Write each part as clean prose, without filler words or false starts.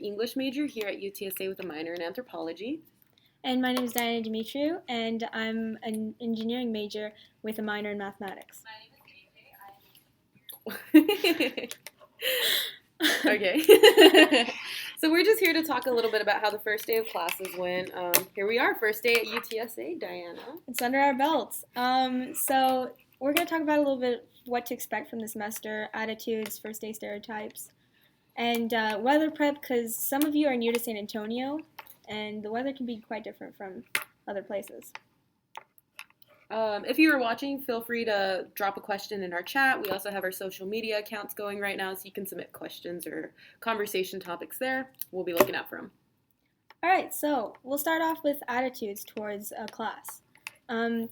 English major here at UTSA with a minor in anthropology. And my name is Diana Dimitriou, and I'm an engineering major with a minor in mathematics. Okay. So we're just here to talk a little bit about how the first day of classes went. Here we are, first day at UTSA, Diana. It's under our belts. So we're going to talk about a little bit what to expect from the semester, attitudes, first day stereotypes, and weather prep, because some of you are new to San Antonio, and the weather can be quite different from other places. If you are watching, feel free to drop a question in our chat. We also have our social media accounts going right now, so you can submit questions or conversation topics there. We'll be looking out for them. All right, so we'll start off with attitudes towards a class.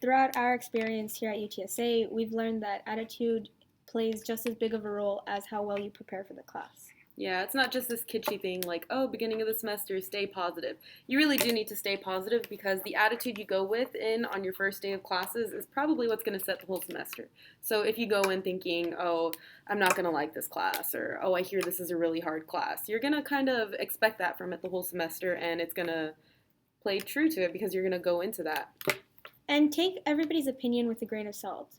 Throughout our experience here at UTSA, we've learned that attitude plays just as big of a role as how well you prepare for the class. Yeah, it's not just this kitschy thing like, oh, beginning of the semester, stay positive. You really do need to stay positive because the attitude you go with in on your first day of classes is probably what's going to set the whole semester. So if you go in thinking, oh, I'm not going to like this class, or oh, I hear this is a really hard class, you're going to kind of expect that from it the whole semester, and it's going to play true to it because you're going to go into that. And take everybody's opinion with a grain of salt.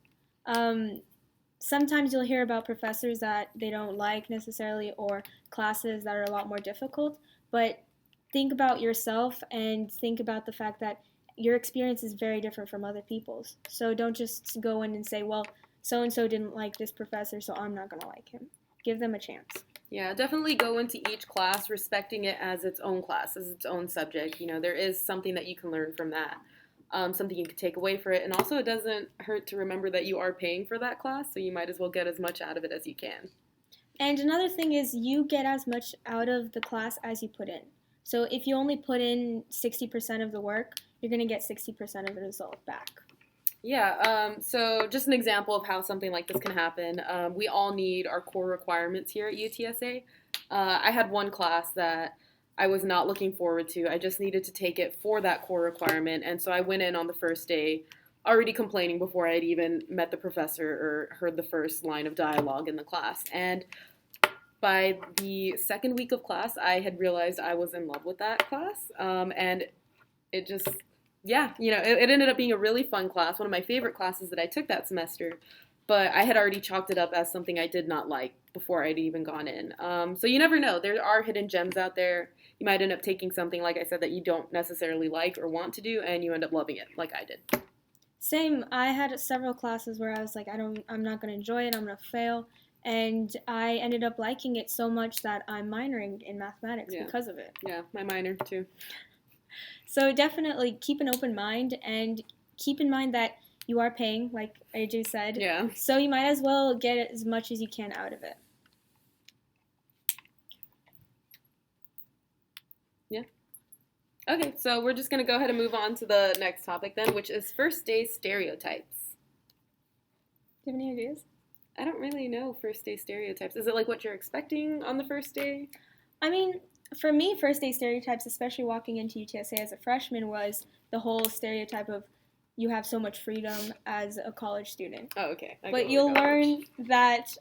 Sometimes you'll hear about professors that they don't like necessarily or classes that are a lot more difficult, but think about yourself and think about the fact that your experience is very different from other people's. So don't just go in and say, well, so-and-so didn't like this professor, so I'm not going to like him. Give them a chance. Yeah, definitely go into each class respecting it as its own class, as its own subject. You know, there is something that you can learn from that. Something you can take away for it. And also it doesn't hurt to remember that you are paying for that class, so you might as well get as much out of it as you can. And another thing is you get as much out of the class as you put in. So if you only put in 60% of the work, you're going to get 60% of the result back. Yeah, so just an example of how something like this can happen. We all need our core requirements here at UTSA. I had one class that I was not looking forward to. I just needed to take it for that core requirement. And so I went in on the first day already complaining before I had even met the professor or heard the first line of dialogue in the class. And by the second week of class, I had realized I was in love with that class. And it just, yeah, it ended up being a really fun class, one of my favorite classes that I took that semester. But I had already chalked it up as something I did not like before I'd even gone in. So you never know. There are hidden gems out there. You might end up taking something, like I said, that you don't necessarily like or want to do, and you end up loving it, like I did. Same. I had several classes where I was like, I'm not going to enjoy it. I'm going to fail. And I ended up liking it so much that I'm minoring in mathematics because of it. Yeah, my minor too. So definitely keep an open mind and keep in mind that you are paying, like AJ said. Yeah. So you might as well get as much as you can out of it. Yeah. Okay, so we're just going to go ahead and move on to the next topic then, which is first day stereotypes. Do you have any ideas? I don't really know first day stereotypes. Is it like what you're expecting on the first day? I mean, for me, first day stereotypes, especially walking into UTSA as a freshman, was the whole stereotype of you have so much freedom as a college student. Oh, okay. But you'll learn that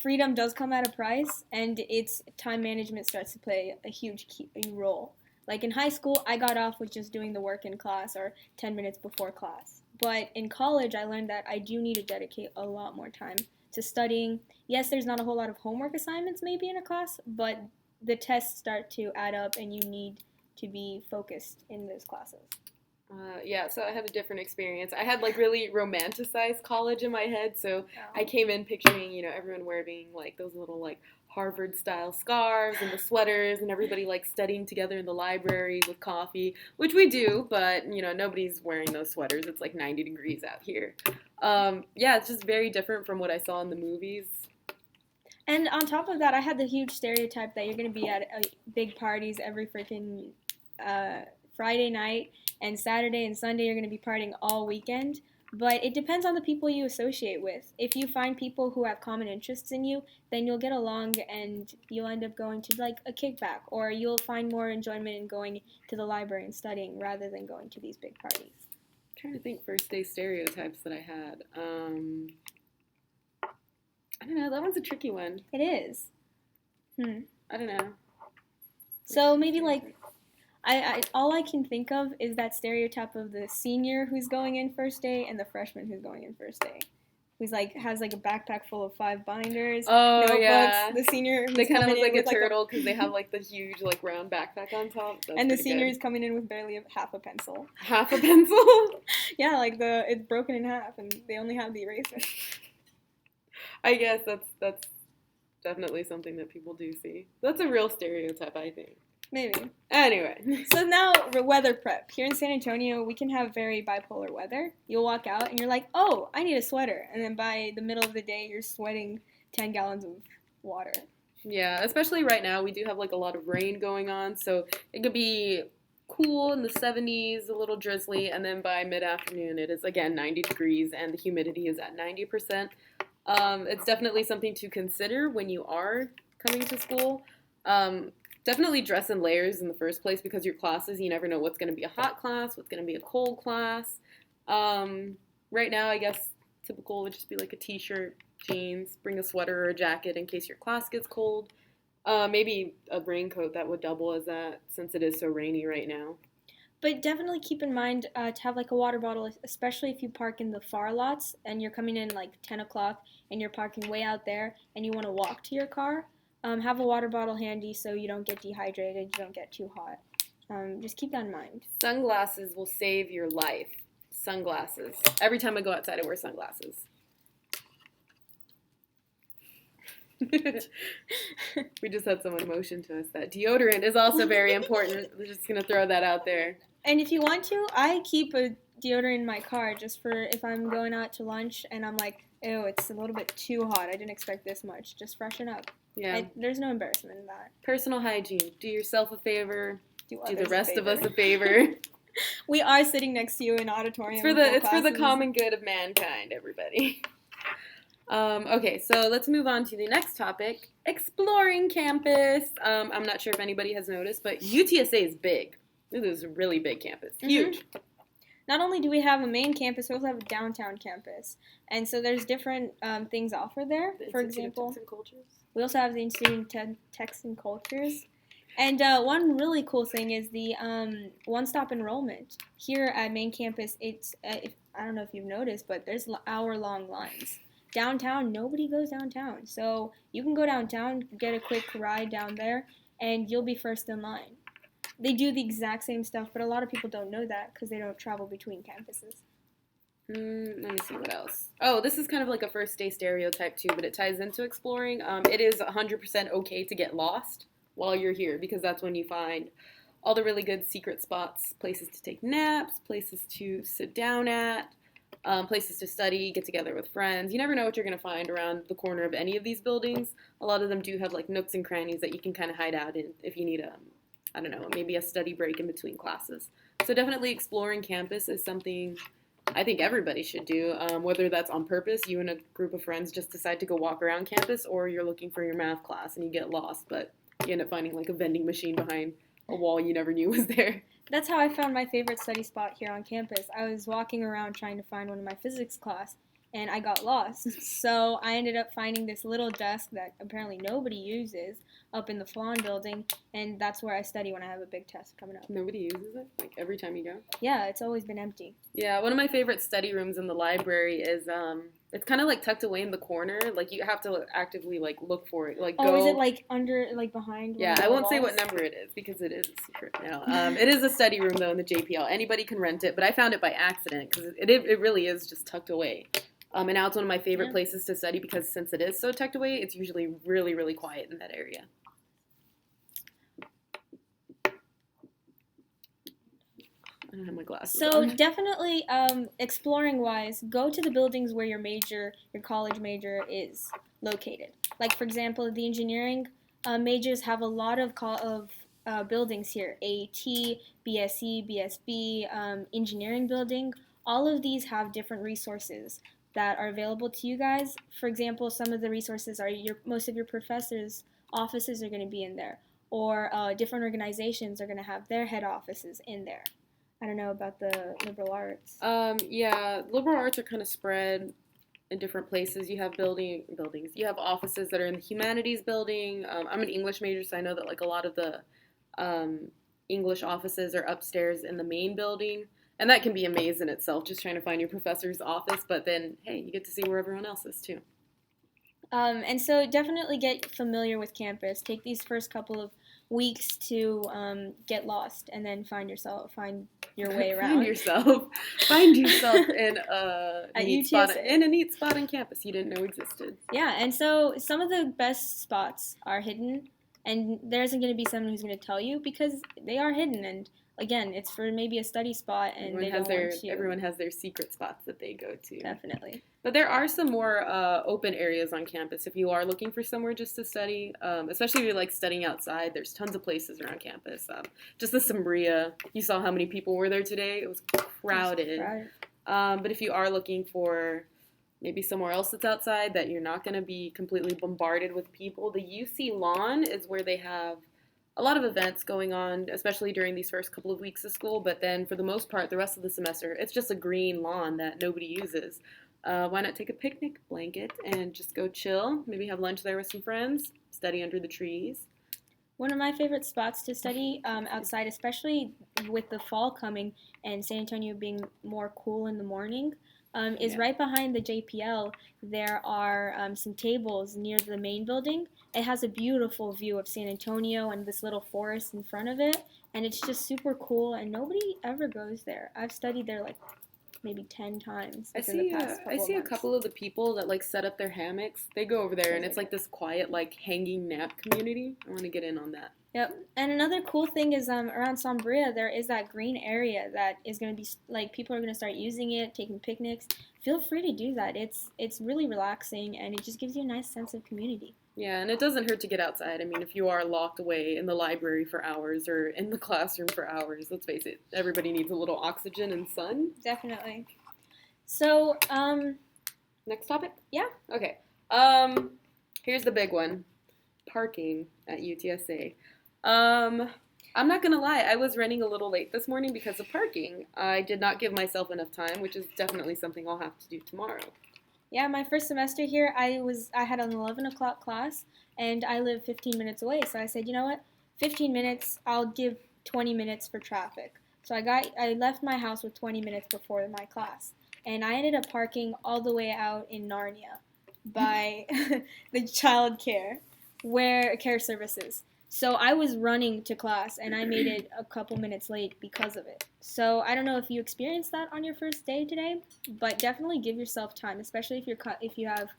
freedom does come at a price, and it's time management starts to play a huge key role. Like in high school, I got off with just doing the work in class or 10 minutes before class. But in college, I learned that I do need to dedicate a lot more time to studying. Yes, there's not a whole lot of homework assignments maybe in a class, but the tests start to add up and you need to be focused in those classes. Yeah, so I have a different experience. I had like really romanticized college in my head, so I came in picturing, everyone wearing like those little like Harvard style scarves and the sweaters and everybody like studying together in the library with coffee, which we do, but nobody's wearing those sweaters. It's like 90 degrees out here. Yeah, it's just very different from what I saw in the movies. And on top of that, I had the huge stereotype that you're going to be at big parties every freaking Friday night, and Saturday and Sunday you're going to be partying all weekend. But it depends on the people you associate with. If you find people who have common interests in you, then you'll get along and you'll end up going to like a kickback, or you'll find more enjoyment in going to the library and studying rather than going to these big parties. I'm trying to think first day stereotypes that I had. I don't know. That one's a tricky one. It is. I don't know. So maybe like I all I can think of is that stereotype of the senior who's going in first day and the freshman who's going in first day. Who's like has like a backpack full of 5 binders, Oh notebooks. yeah. The senior who's They kind of coming look in like with a turtle because they have like the huge like round backpack on top. That's and the pretty senior good. is coming in with barely half a pencil. Half a pencil. Yeah, like it's broken in half and they only have the eraser. I guess that's definitely something that people do see. That's a real stereotype, I think. Maybe. Anyway. So now weather prep. Here in San Antonio, we can have very bipolar weather. You'll walk out and you're like, oh, I need a sweater. And then by the middle of the day, you're sweating 10 gallons of water. Yeah, especially right now, we do have like a lot of rain going on, so it could be cool in the 70s, a little drizzly, and then by mid-afternoon it is again 90 degrees and the humidity is at 90%. It's definitely something to consider when you are coming to school. Definitely dress in layers in the first place because your classes, you never know what's going to be a hot class, what's going to be a cold class. Right now, I guess typical would just be like a t-shirt, jeans, bring a sweater or a jacket in case your class gets cold. Maybe a raincoat that would double as that since it is so rainy right now. But definitely keep in mind to have like a water bottle, especially if you park in the far lots and you're coming in like 10 o'clock and you're parking way out there and you want to walk to your car. Have a water bottle handy so you don't get dehydrated, you don't get too hot. Just keep that in mind. Sunglasses will save your life. Sunglasses. Every time I go outside, I wear sunglasses. We just had someone motion to us that deodorant is also very important. We're just going to throw that out there. And if you want to, I keep a deodorant in my car just for if I'm going out to lunch and I'm like, ew, it's a little bit too hot. I didn't expect this much. Just freshen up. Yeah. There's no embarrassment in that. Personal hygiene. Do yourself a favor. Do the rest of us a favor. We are sitting next to you in auditorium. It's for the common good of mankind, everybody. Okay, so let's move on to the next topic, exploring campus. I'm not sure if anybody has noticed, but UTSA is big. This is a really big campus, huge. Mm-hmm. Not only do we have a main campus, we also have a downtown campus. And so there's different things offered there. For example, we also have the Institute of Texts and Cultures. And one really cool thing is the one-stop enrollment. Here at main campus, it's I don't know if you've noticed, but there's hour-long lines. Downtown, nobody goes downtown. So you can go downtown, get a quick ride down there, and you'll be first in line. They do the exact same stuff, but a lot of people don't know that because they don't travel between campuses. Let me see what else. Oh, this is kind of like a first day stereotype too, but it ties into exploring. It is 100% okay to get lost while you're here because that's when you find all the really good secret spots, places to take naps, places to sit down at, places to study, get together with friends. You never know what you're going to find around the corner of any of these buildings. A lot of them do have like nooks and crannies that you can kind of hide out in if you need I don't know, maybe a study break in between classes. So definitely exploring campus is something I think everybody should do, whether that's on purpose, you and a group of friends just decide to go walk around campus, or you're looking for your math class and you get lost, but you end up finding like a vending machine behind a wall you never knew was there. That's how I found my favorite study spot here on campus. I was walking around trying to find one of my physics class, and I got lost. So I ended up finding this little desk that apparently nobody uses up in the Flan building, and that's where I study when I have a big test coming up. Nobody uses it? Like every time you go? Yeah, it's always been empty. Yeah, one of my favorite study rooms in the library is, it's kind of like tucked away in the corner. Like you have to actively like look for it. Like is it like under, like behind? Yeah, I won't say what number it is because it is a secret now. It is a study room though in the JPL. Anybody can rent it, but I found it by accident because it really is just tucked away. And now it's one of my favorite places to study because since it is so tucked away, it's usually really, really quiet in that area. I don't have my glasses So on. definitely, exploring-wise, go to the buildings where your college major is located. Like, for example, the engineering majors have a lot of buildings here. AET, BSE, BSB, engineering building. All of these have different resources that are available to you guys. For example, some of the resources are most of your professors' offices are going to be in there, or different organizations are going to have their head offices in there. I don't know about the liberal arts. Yeah, liberal arts are kind of spread in different places. You have buildings. You have offices that are in the humanities building. I'm an English major, so I know that like a lot of the English offices are upstairs in the main building. And that can be a maze in itself, just trying to find your professor's office. But then, hey, you get to see where everyone else is, too. And so definitely get familiar with campus. Take these first couple of weeks to get lost, and then find your way around. Find yourself in At neat UTSA. spot, in a neat spot on campus you didn't know existed. Yeah, and so some of the best spots are hidden, and there isn't going to be someone who's going to tell you because they are hidden. And again, it's for maybe a study spot, and everyone has their secret spots that they go to. Definitely. But there are some more open areas on campus if you are looking for somewhere just to study, especially if you like studying outside. There's tons of places around campus. Just the Sombria, you saw how many people were there today. It was crowded. But if you are looking for maybe somewhere else that's outside that you're not going to be completely bombarded with people, the UC lawn is where they have a lot of events going on, especially during these first couple of weeks of school. But then for the most part, the rest of the semester, it's just a green lawn that nobody uses. Why not take a picnic blanket and just go chill, maybe have lunch there with some friends, study under the trees. One of my favorite spots to study outside, especially with the fall coming and San Antonio being more cool in the morning, is right behind the JPL. There are some tables near the main building. It has a beautiful view of San Antonio and this little forest in front of it, and it's just super cool, and nobody ever goes there. I've studied there like maybe 10 times. I see a couple of the people that like set up their hammocks. They go over there, and it's like this quiet like hanging nap community. I want to get in on that. Yep. And another cool thing is around Sombria, there is that green area that is going to be like people are going to start using it, taking picnics. Feel free to do that. It's really relaxing, and it just gives you a nice sense of community. Yeah, and it doesn't hurt to get outside. I mean, if you are locked away in the library for hours or in the classroom for hours, let's face it, everybody needs a little oxygen and sun. Definitely. So, next topic? Yeah. Okay. Here's the big one. Parking at UTSA. I'm not gonna lie, I was running a little late this morning because of parking. I did not give myself enough time, which is definitely something I'll have to do tomorrow. Yeah, my first semester here, I had an 11 o'clock class, and I live 15 minutes away. So I said, you know what, 15 minutes, I'll give 20 minutes for traffic. So I left my house with 20 minutes before my class, and I ended up parking all the way out in Narnia by the child care services. So I was running to class, and I made it a couple minutes late because of it. So I don't know if you experienced that on your first day today, but definitely give yourself time, especially if you have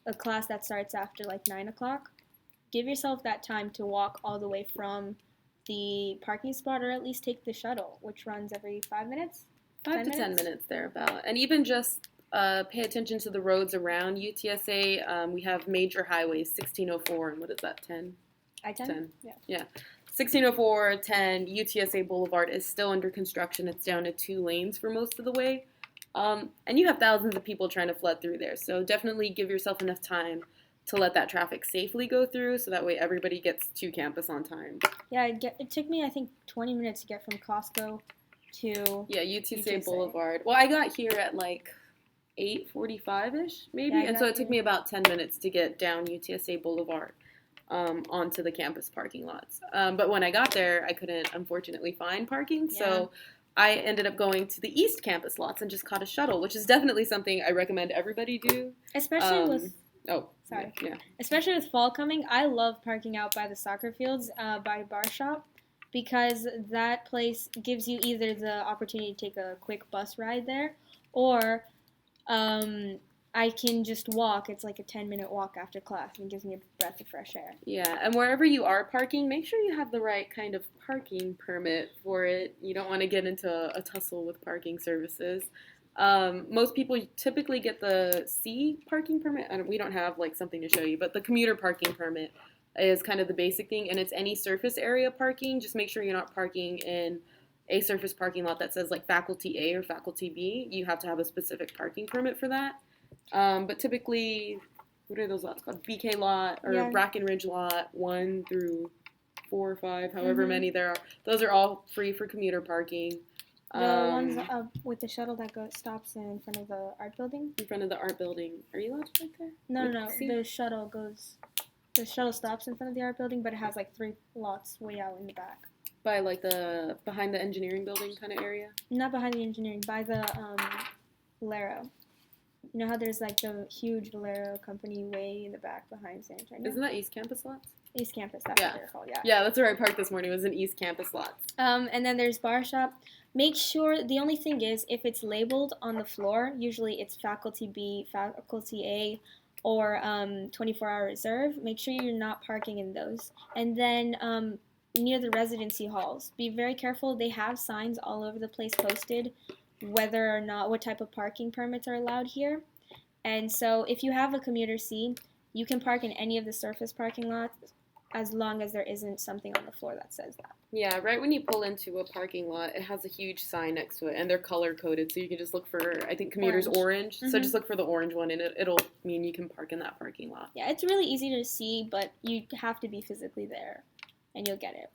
a class that starts after like 9 o'clock. Give yourself that time to walk all the way from the parking spot, or at least take the shuttle, which runs every 5 minutes? 5 to 10 minutes thereabout. And even just pay attention to the roads around UTSA. We have major highways, 1604, and what is that, 10? I-10? Yeah. 1604, 10, UTSA Boulevard is still under construction. It's down to 2 lanes for most of the way. And you have thousands of people trying to flood through there. So definitely give yourself enough time to let that traffic safely go through, so that way everybody gets to campus on time. Yeah, it took me, I think, 20 minutes to get from Costco to UTSA Boulevard. Well, I got here at like 8:45-ish, maybe. And so it took me about 10 minutes to get down UTSA Boulevard onto the campus parking lots. But when I got there, I couldn't, unfortunately, find parking. Yeah. So I ended up going to the East Campus lots and just caught a shuttle, which is definitely something I recommend everybody do. Especially with... Oh, sorry. Yeah. Especially with fall coming, I love parking out by the soccer fields, by Bar Shop, because that place gives you either the opportunity to take a quick bus ride there, or I can just walk. It's like a 10-minute walk after class, and it gives me a breath of fresh air. Yeah, and wherever you are parking, make sure you have the right kind of parking permit for it. You don't want to get into a tussle with parking services. Most people typically get the C parking permit. We don't have like something to show you, but the commuter parking permit is kind of the basic thing, and it's any surface area parking. Just make sure you're not parking in a surface parking lot that says like Faculty A or Faculty B. You have to have a specific parking permit for that. But typically, what are those lots called? BK lot or Brackenridge lot 1 through 4 or 5, however many there are. Those are all free for commuter parking. The ones with the shuttle that stops in front of the art building? In front of the art building. Are you allowed to park there? No. The shuttle stops in front of the art building, but it has like 3 lots way out in the back. By like the behind the engineering building kind of area? Not behind the engineering, by the Valero. You know how there's like the huge Valero company way in the back behind San Antonio? Isn't that East Campus lots? East Campus, that's what they're called, yeah. Yeah, that's where I parked this morning, was in East Campus lots. And then there's bar shop. Make sure, the only thing is, if it's labeled on the floor, usually it's faculty B, faculty A, or 24-hour reserve, make sure you're not parking in those. And then near the residency halls, be very careful. They have signs all over the place posted whether or not, what type of parking permits are allowed here. And so if you have a commuter C, you can park in any of the surface parking lots as long as there isn't something on the floor that says that. Yeah, right when you pull into a parking lot, it has a huge sign next to it, and they're color-coded, so you can just look for, I think commuters orange. So just look for the orange one, and it'll mean you can park in that parking lot. Yeah, it's really easy to see, but you have to be physically there, and you'll get it.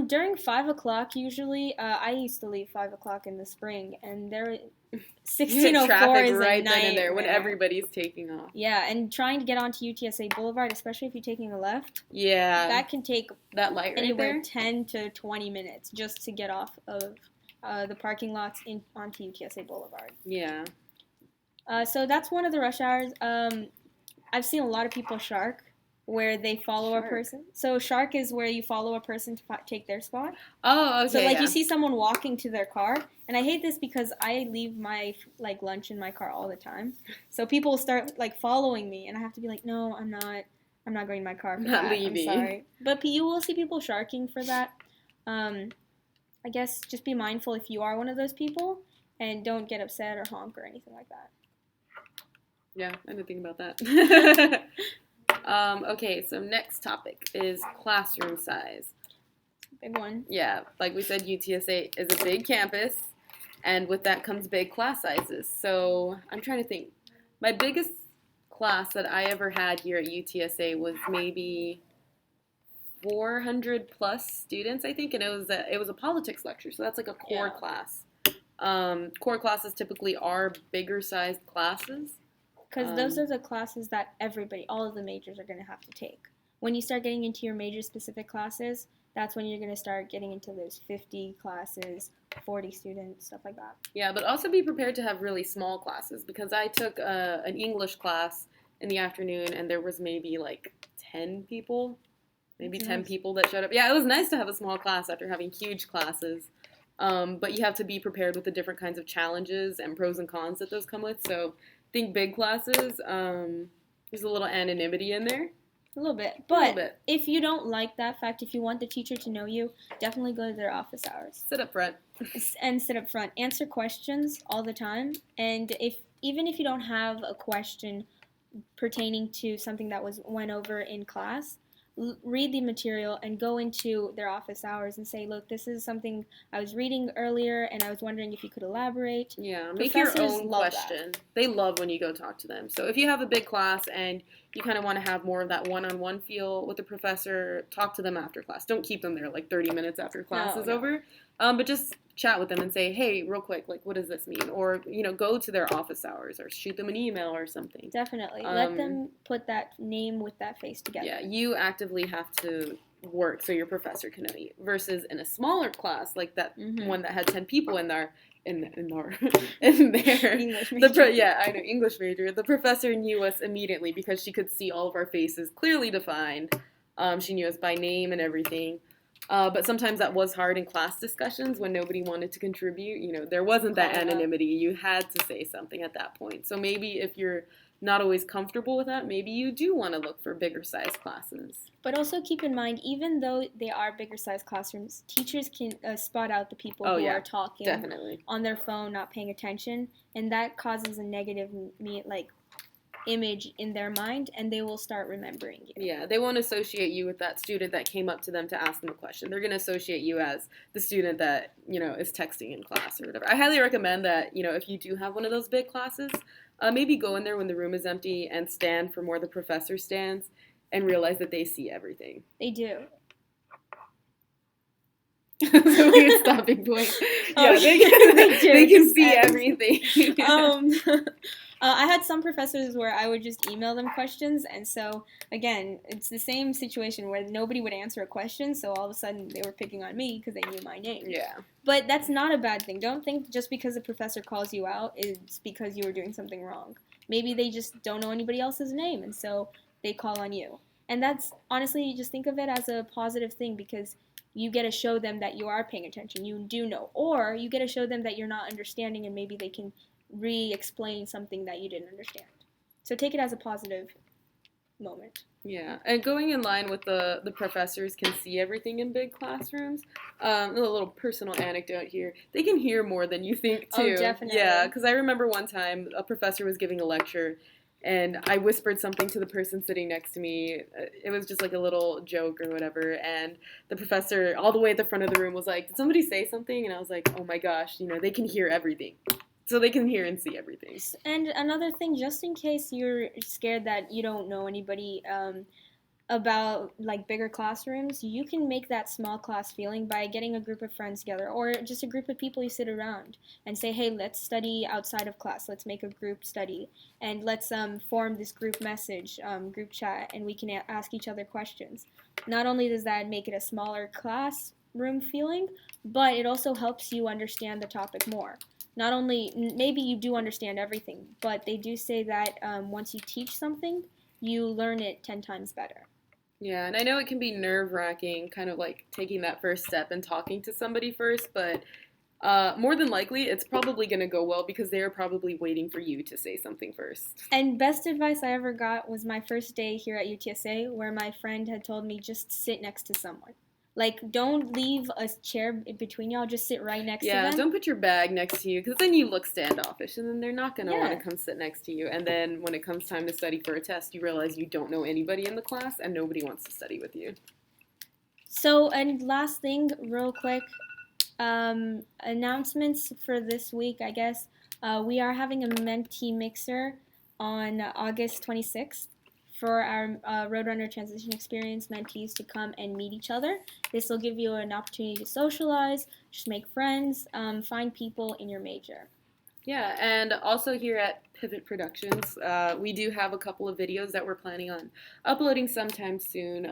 During 5 o'clock, usually, I used to leave 5 o'clock in the spring, and there 1604 is right a then and there when nightmare. everybody's taking off. Yeah, and trying to get onto UTSA Boulevard, especially if you're taking a left, that can take that light right anywhere there? 10 to 20 minutes just to get off of the parking lots onto UTSA Boulevard. Yeah. So that's one of the rush hours. I've seen a lot of people shark, where they follow a person. So shark is where you follow a person to take their spot. Oh, okay. So you see someone walking to their car, and I hate this because I leave my lunch in my car all the time. So people start following me, and I have to be like, no, I'm not going to my car for that. Leaving. I'm sorry. But you will see people sharking for that. I guess just be mindful if you are one of those people, and don't get upset or honk or anything like that. Yeah, I didn't think about that. Okay, so next topic is classroom size. Big one. Yeah, like we said, UTSA is a big campus, and with that comes big class sizes. So I'm trying to think. My biggest class that I ever had here at UTSA was maybe 400 plus students, I think, and it was a politics lecture, so that's like a core class. Core classes typically are bigger sized classes. Because those are the classes that all of the majors are going to have to take. When you start getting into your major-specific classes, that's when you're going to start getting into those 50 classes, 40 students, stuff like that. Yeah, but also be prepared to have really small classes, because I took an English class in the afternoon, and there was maybe 10 people, maybe 10 people that showed up. Yeah, it was nice to have a small class after having huge classes, but you have to be prepared with the different kinds of challenges and pros and cons that those come with, so think big classes, there's a little anonymity in there. A little bit. But if you don't like that fact, if you want the teacher to know you, definitely go to their office hours. Sit up front. And sit up front. Answer questions all the time. And even if you don't have a question pertaining to something that went over in class, read the material and go into their office hours and say, look, this is something I was reading earlier and I was wondering if you could elaborate. Yeah, make your own question. They love when you go talk to them. So if you have a big class and you kind of want to have more of that one-on-one feel with the professor, talk to them after class. Don't keep them there 30 minutes after class is over. But just chat with them and say, hey, real quick, what does this mean? Or, go to their office hours or shoot them an email or something. Definitely. Let them put that name with that face together. Yeah, you actively have to work so your professor can know you. Versus in a smaller class, like that one that had 10 people in there, English major. I know, English major. The professor knew us immediately because she could see all of our faces clearly defined. She knew us by name and everything. But sometimes that was hard in class discussions when nobody wanted to contribute. There wasn't that anonymity. You had to say something at that point. So maybe if you're not always comfortable with that, maybe you do want to look for bigger size classes. But also keep in mind, even though they are bigger size classrooms, teachers can spot out the people who are talking on their phone, not paying attention, and that causes a negative image in their mind, and they will start remembering you. Yeah, they won't associate you with that student that came up to them to ask them a question. They're going to associate you as the student that, is texting in class or whatever. I highly recommend that, if you do have one of those big classes, maybe go in there when the room is empty and stand from where the professor stands and realize that they see everything. They do. That's a weird stopping point. Yeah, they can see everything. I had some professors where I would just email them questions, and so again, it's the same situation where nobody would answer a question, so all of a sudden they were picking on me because they knew my name. Yeah. But that's not a bad thing. Don't think just because a professor calls you out, it's because you were doing something wrong. Maybe they just don't know anybody else's name, and so they call on you. And that's, honestly, you just think of it as a positive thing because you get to show them that you are paying attention, you do know, or you get to show them that you're not understanding and maybe they can re-explain something that you didn't understand. So take it as a positive moment. Yeah, and going in line with the professors can see everything in big classrooms. A little personal anecdote here. They can hear more than you think, too. Oh, definitely. Yeah, because I remember one time a professor was giving a lecture, and I whispered something to the person sitting next to me. It was just like a little joke or whatever, and the professor, all the way at the front of the room, was like, "Did somebody say something?" And I was like, "Oh my gosh, they can hear everything." So they can hear and see everything. And another thing, just in case you're scared that you don't know anybody about like bigger classrooms, you can make that small class feeling by getting a group of friends together or just a group of people you sit around and say, hey, let's study outside of class. Let's make a group study and let's form this group message, group chat, and we can ask each other questions. Not only does that make it a smaller classroom feeling, but it also helps you understand the topic more. Not only, maybe you do understand everything, but they do say that once you teach something, you learn it 10 times better. Yeah, and I know it can be nerve-wracking, kind of like taking that first step and talking to somebody first, but more than likely, it's probably going to go well because they're probably waiting for you to say something first. And best advice I ever got was my first day here at UTSA, where my friend had told me just sit next to someone. Like, don't leave a chair between y'all. Just sit right next to them. Yeah, don't put your bag next to you because then you look standoffish and then they're not going to want to come sit next to you. And then when it comes time to study for a test, you realize you don't know anybody in the class and nobody wants to study with you. So, and last thing, real quick, announcements for this week, I guess. We are having a mentee mixer on August 26th. For our Roadrunner Transition Experience mentees to come and meet each other. This will give you an opportunity to socialize, just make friends, find people in your major. Yeah, and also here at Pivot Productions, we do have a couple of videos that we're planning on uploading sometime soon.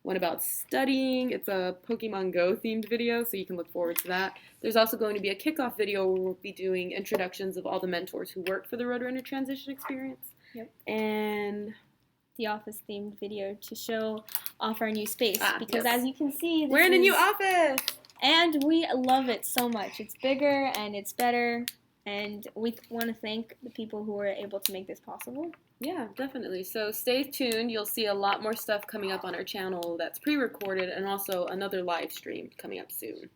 One about studying. It's a Pokemon Go themed video, so you can look forward to that. There's also going to be a kickoff video where we'll be doing introductions of all the mentors who work for the Roadrunner Transition Experience. Yep. And the office themed video to show off our new space because as you can see, we're in a new office and we love it so much. It's bigger and it's better, and we want to thank the people who were able to make this possible. Yeah, definitely. So stay tuned. You'll see a lot more stuff coming up on our channel that's pre-recorded and also another live stream coming up soon.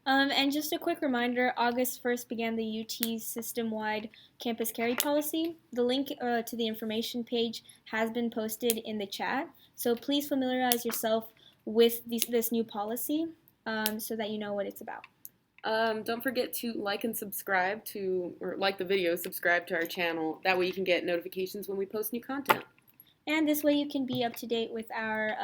And just a quick reminder, August 1st began the UT system-wide campus carry policy. The link to the information page has been posted in the chat, so please familiarize yourself with this new policy so that you know what it's about. Don't forget to like and subscribe or like the video, subscribe to our channel. That way you can get notifications when we post new content. And this way you can be up to date with our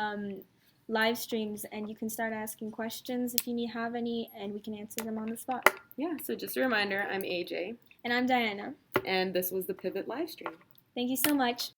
live streams, and you can start asking questions if you have any, and we can answer them on the spot. Yeah, so just a reminder, I'm AJ. And I'm Diana. And this was the Pivot live stream. Thank you so much.